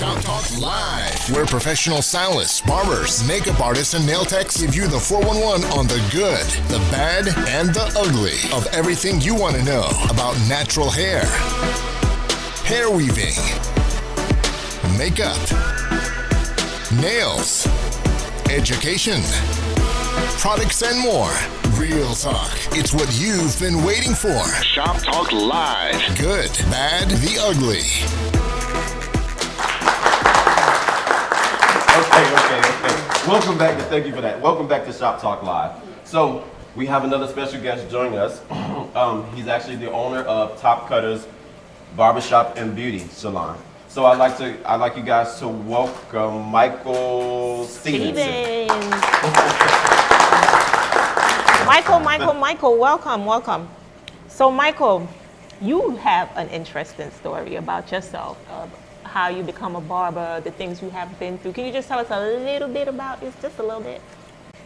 Shop Talk Live, where professional stylists, barbers, makeup artists, and nail techs give you the 411 on the good, the bad, and the ugly of everything you want to know about natural hair, hair weaving, makeup, nails, education, products, and more. Real talk. It's what you've been waiting for. Shop Talk Live. Good, bad, the ugly. Okay. Welcome back, and thank you for that. Welcome back to Shop Talk Live. So, we have another special guest joining us. He's actually the owner of Top Cutters Barbershop and Beauty Salon. So I'd like you guys to welcome Michael Stevenson. Michael, welcome. So Michael, you have an interesting story about yourself, of how you become a barber, the things you have been through. Can you just tell us a little bit about this, just a little bit?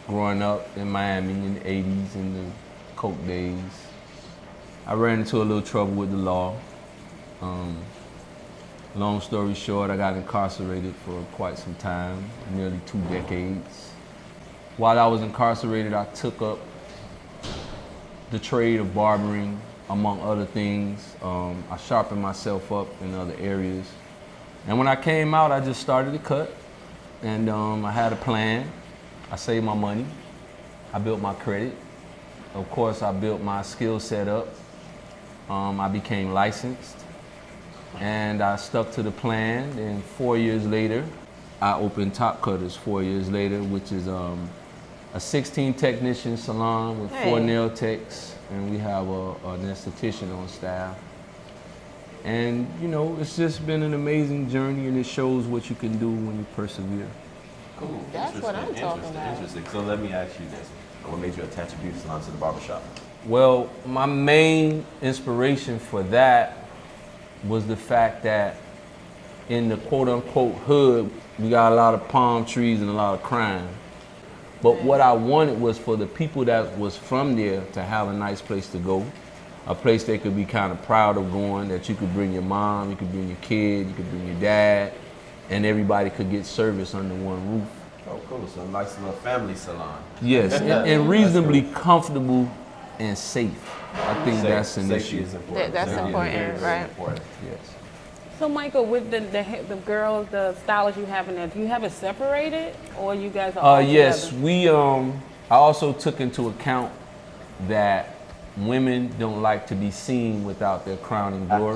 Growing up in Miami in the 80s, in the coke days, I ran into a little trouble with the law. Long story short, I got incarcerated for quite some time, nearly 2 decades. While I was incarcerated, I took up the trade of barbering, among other things. I sharpened myself up in other areas. And when I came out, I just started to cut. And I had a plan. I saved my money. I built my credit. Of course, I built my skill set up. I became licensed. And I stuck to the plan. And 4 years later, I opened Top Cutters 4 years later, which is a 16 technician salon with 4 nail techs, and we have an esthetician on staff. And you know, it's just been an amazing journey, and it shows what you can do when you persevere. Cool. That's what I'm talking about. Interesting. So let me ask you this. What made you attach a beauty salon to the barbershop? Well, my main inspiration for that was the fact that in the quote-unquote hood, we got a lot of palm trees and a lot of crime. But what I wanted was for the people that was from there to have a nice place to go, a place they could be kind of proud of going, that you could bring your mom, you could bring your kid, you could bring your dad, and everybody could get service under one roof. Oh, cool. So a nice little family salon. Yes, and reasonably comfortable and safe. I think that's an Safety issue. is important. That's Safety is important, very, very right? important. Yes. So Michael, with the girls, the stylists you have in there, do you have it separated, or you guys are all Yes, together? we. I also took into account that women don't like to be seen without their crowning glory.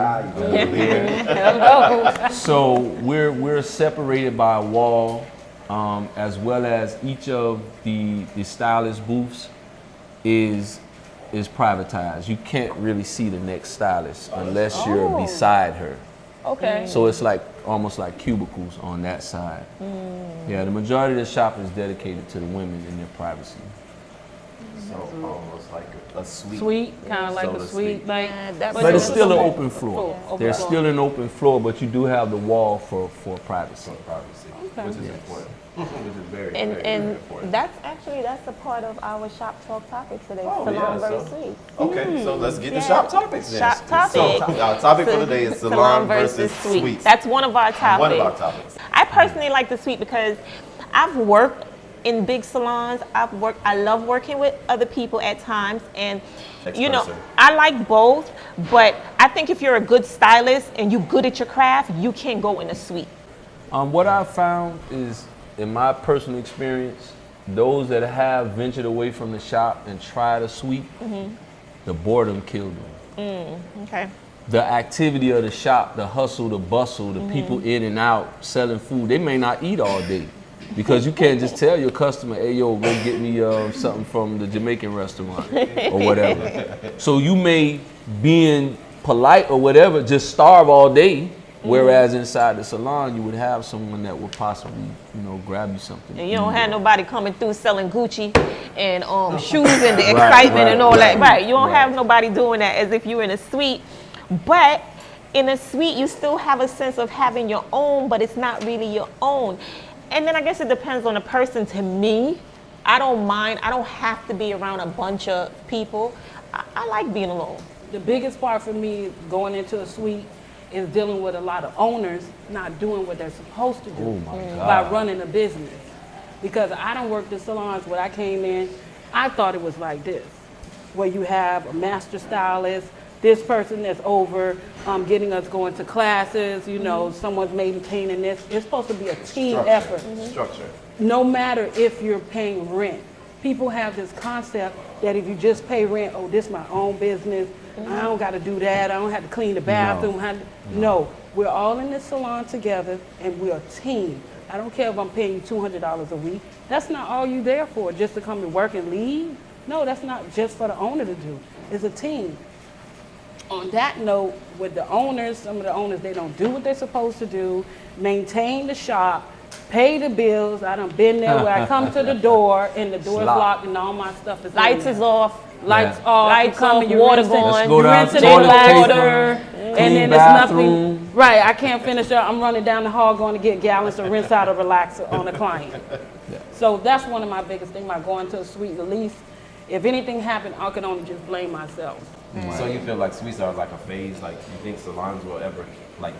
Hello. So we're separated by a wall, as well as each of the stylist booths is privatized. You can't really see the next stylist unless you're beside her. Okay. So it's like almost like cubicles on that side. Yeah, the majority of the shop is dedicated to the women in their privacy. So almost like a suite. Sweet, kind of like So a to sweet, speak. like. But it's still an open floor. Open There's floor. still an open floor, but you do have the wall for privacy. Privacy, Okay. which is important. Which is very, And very, and very important. that's a part of our Shop Talk topic today, Oh, salon yeah, versus so- suite. Okay, so let's get to Yeah. shop topics then. Shop topic. So our topic for today is salon versus suite. That's one of our topics. One of our topics. I personally like the suite because I've worked in big salons. I love working with other people at times, and you know, Ex-person. I like both. But I think if you're a good stylist and you're good at your craft, you can go in a suite. What I've found is, in my personal experience, those that have ventured away from the shop and tried a suite, the boredom killed them. Okay. The activity of the shop, the hustle, the bustle, the people in and out selling food, they may not eat all day. Because you can't just tell your customer, hey, yo, go get me something from the Jamaican restaurant or whatever. So you may, being polite or whatever, just starve all day. Whereas inside the salon, you would have someone that would possibly, grab you something. And you don't have nobody coming through selling Gucci and shoes and the excitement and all that. Right. You don't have nobody doing that as if you're in a suite. But in a suite, you still have a sense of having your own, but it's not really your own. And then I guess it depends on the person. To me, I don't mind. I don't have to be around a bunch of people. I like being alone. The biggest part for me going into a suite is dealing with a lot of owners not doing what they're supposed to do Oh my by God. running a business. Because I don't work the salons when I came in, I thought it was like this, where you have a master stylist, this person that's over getting us going to classes, you know, someone's maintaining this. It's supposed to be a team effort. Structure. No matter if you're paying rent. People have this concept that if you just pay rent, oh, this is my own business, I don't got to do that, I don't have to clean the bathroom. No, we're all in this salon together and we're a team. I don't care if I'm paying you $200 a week. That's not all you there for, just to come to work and leave. No, that's not just for the owner to do. It's a team. On that note, with the owners, some of the owners, they don't do what they're supposed to do, maintain the shop, pay the bills. I done been there where I come to the door and the door's Locked. locked and all my stuff is Lights in is there. off. Lights Yeah. off, Lights you come off, and you water rinse it, going. Let's go you down rinse to it toilet in paper, water, and clean then it's bathroom. nothing. Right, I can't finish up. I'm running down the hall going to get gallons to rinse out a relaxer on a client. So that's one of my biggest things about going to a suite. At least, if anything happened, I can only just blame myself. So you feel like suites are like a phase? Like you think salons will ever like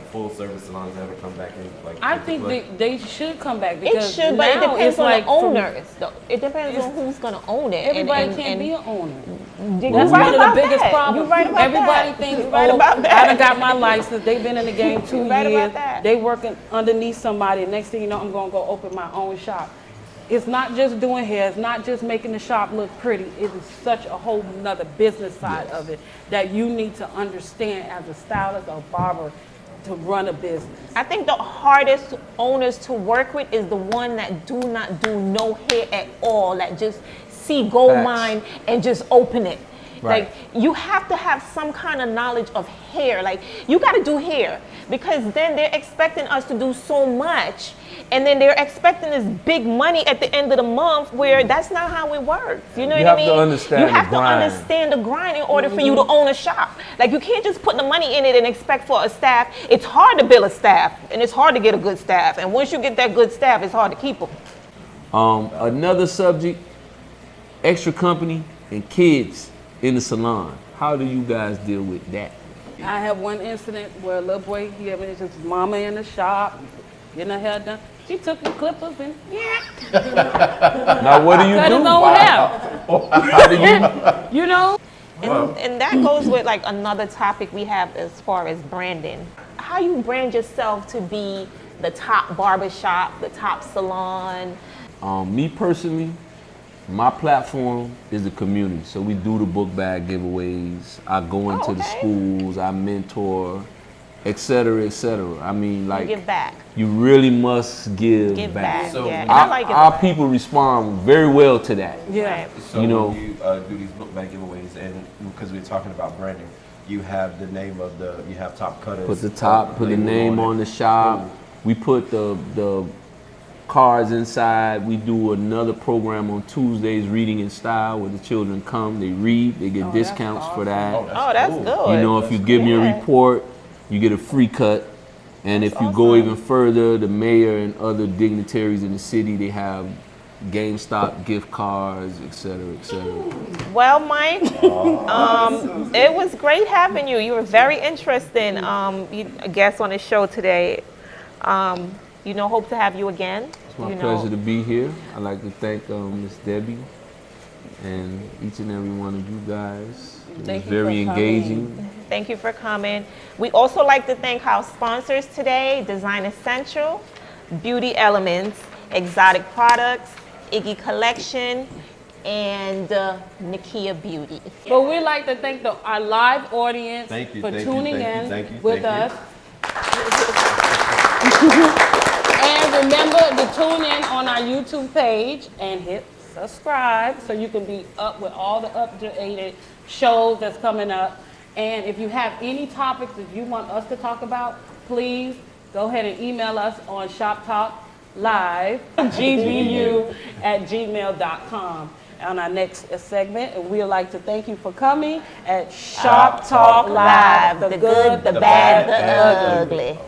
full service salons ever come back in? Like I into think play? they should come back It because should, but it now depends it's on like the owners. Though. It depends on who's gonna own it. Everybody can't be an owner. You're That's right one of about the biggest that. problems. You're right about Everybody that. thinks, You're right oh, about that. I done got my license. They've been in the game 2 You're right about years. that. They working underneath somebody. And next thing you know, I'm gonna go open my own shop. It's not just doing hair. It's not just making the shop look pretty. It is such a whole nother business side of it that you need to understand as a stylist or barber to run a business. I think the hardest owners to work with is the one that do not do no hair at all, that just see gold Facts. mine and just open it. Right. Like you have to have some kind of knowledge of hair. Like you got to do hair because then they're expecting us to do so much, and then they're expecting this big money at the end of the month. Where that's not how it works. You know You what I have to mean? understand You the have to grind. understand the grind in order for you to own a shop. Like you can't just put the money in it and expect for a staff. It's hard to build a staff, and it's hard to get a good staff. And once you get that good staff, it's hard to keep them. Another subject, extra company and kids in the salon. How do you guys deal with that? I had one incident where a little boy, he had his mama in the shop, getting her hair done. She took the clippers and Now what do you cut do? his own hair. How do you? You know? And that goes with like another topic we have as far as branding. How you brand yourself to be the top barbershop, the top salon. Me personally, my platform is the community. So we do the book bag giveaways. I go into the okay. schools. I mentor, et cetera, et cetera. I mean, like Give back. you really must give, Give back. So yeah. And I like it. Our people respond very well to that. Yeah. So You know- when you do these book bag giveaways, and because we're talking about branding, you have the name of you have Top Cutters. Put the top, put the name on the shop. We put the cards inside. We do another program on Tuesdays, Reading in Style, where the children come, they read, they get discounts for that. Oh, that's cool. good. You know, if you give me a Yeah. report, you get a free cut. And if you go even further, the mayor and other dignitaries in the city, they have GameStop gift cards, et cetera, et cetera. Well, Mike, it was great having you. You were very interesting guest on the show today. Hope to have you again. It's my pleasure to be here. I'd like to thank Miss Debbie and each and every one of you guys. It was Thank you very for engaging. Thank you for coming. We also like to thank our sponsors today, Design Essential, Beauty Elements, Exotic Products, Iggy Collection, and Nakia Beauty. But we'd like to thank our live audience Thank you, for thank you, tuning thank you, in thank you, with thank us. And remember to tune in on our YouTube page and hit subscribe so you can be up with all the updated shows that's coming up. And if you have any topics that you want us to talk about, please go ahead and email us on shoptalklive@gmail.com. On our next segment, and we'd like to thank you for coming at Shop Talk Live, The good, the bad, the ugly.